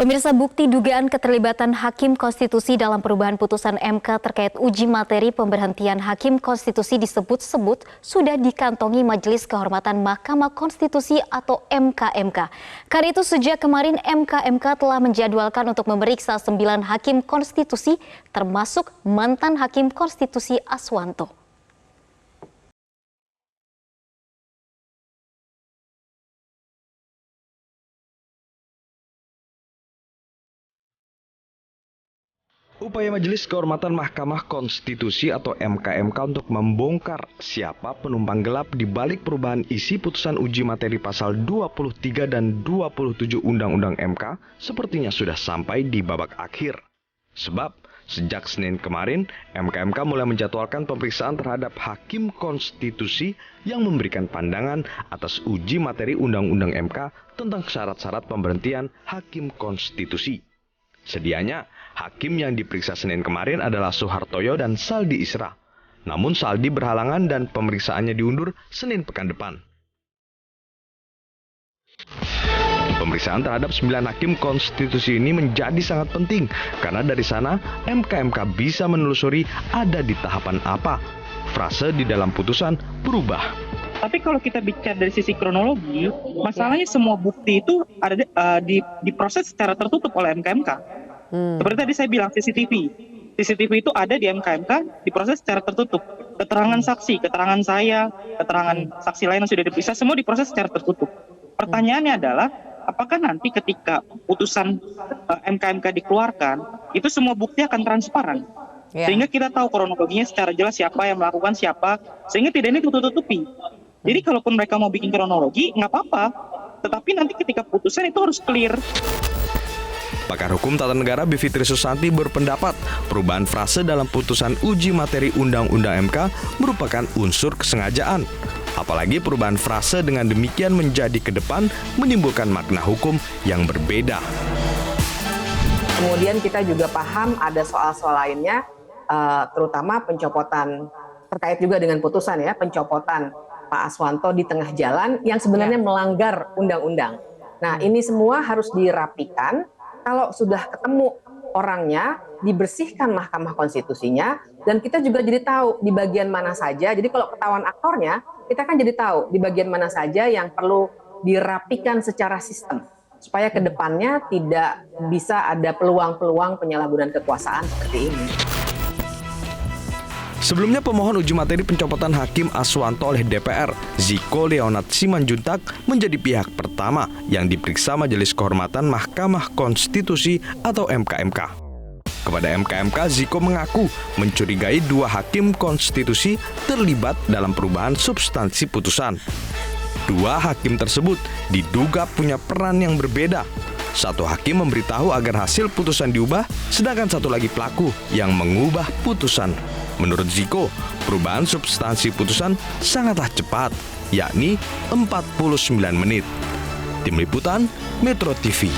Pemirsa, bukti dugaan keterlibatan Hakim Konstitusi dalam perubahan putusan MK terkait uji materi pemberhentian Hakim Konstitusi disebut-sebut sudah dikantongi Majelis Kehormatan Mahkamah Konstitusi atau MKMK. Karena itu sejak kemarin MKMK telah menjadwalkan untuk memeriksa 9 Hakim Konstitusi termasuk mantan Hakim Konstitusi Aswanto. Upaya Majelis Kehormatan Mahkamah Konstitusi atau MKMK untuk membongkar siapa penumpang gelap di balik perubahan isi putusan uji materi pasal 23 dan 27 Undang-Undang MK sepertinya sudah sampai di babak akhir. Sebab sejak Senin kemarin, MKMK mulai menjadwalkan pemeriksaan terhadap Hakim Konstitusi yang memberikan pandangan atas uji materi Undang-Undang MK tentang syarat-syarat pemberhentian Hakim Konstitusi. Sedianya, hakim yang diperiksa Senin kemarin adalah Soehartoyo dan Saldi Isra. Namun Saldi berhalangan dan pemeriksaannya diundur Senin pekan depan. Pemeriksaan terhadap 9 hakim konstitusi ini menjadi sangat penting karena dari sana MKMK bisa menelusuri ada di tahapan apa. Frase di dalam putusan berubah. Tapi kalau kita bicara dari sisi kronologi, masalahnya semua bukti itu ada diproses secara tertutup oleh MKMK. Seperti tadi saya bilang CCTV itu ada di MKMK, diproses secara tertutup. Keterangan saksi, keterangan saya, keterangan saksi lain yang sudah diperiksa, semua diproses secara tertutup. Pertanyaannya adalah, apakah nanti ketika putusan MKMK dikeluarkan, itu semua bukti akan transparan? Sehingga kita tahu kronologinya secara jelas siapa yang melakukan siapa, sehingga tidak ini tutup-tutupi. Jadi kalaupun mereka mau bikin kronologi, nggak apa-apa. Tetapi nanti ketika putusan itu harus clear. Pakar Hukum Tata Negara Bivitri Susanti berpendapat perubahan frase dalam putusan uji materi Undang-Undang MK merupakan unsur kesengajaan. Apalagi perubahan frase dengan demikian menjadi ke depan menimbulkan makna hukum yang berbeda. Kemudian kita juga paham ada soal-soal lainnya, terutama pencopotan, terkait juga dengan putusan ya, pencopotan Pak Aswanto di tengah jalan yang sebenarnya melanggar undang-undang. Nah, ini semua harus dirapikan. Kalau sudah ketemu orangnya, dibersihkan Mahkamah Konstitusinya, dan kita juga jadi tahu di bagian mana saja. Jadi kalau ketahuan aktornya, kita kan jadi tahu di bagian mana saja yang perlu dirapikan secara sistem, supaya ke depannya tidak bisa ada peluang-peluang penyalahgunaan kekuasaan seperti ini. Sebelumnya pemohon uji materi pencopotan Hakim Aswanto oleh DPR, Ziko Leonard Simanjuntak, menjadi pihak pertama yang diperiksa Majelis Kehormatan Mahkamah Konstitusi atau MKMK. Kepada MKMK, Ziko mengaku mencurigai 2 hakim konstitusi terlibat dalam perubahan substansi putusan. 2 hakim tersebut diduga punya peran yang berbeda. Satu hakim memberitahu agar hasil putusan diubah, sedangkan satu lagi pelaku yang mengubah putusan. Menurut Ziko, perubahan substansi putusan sangatlah cepat, yakni 49 menit. Tim Liputan, Metro TV.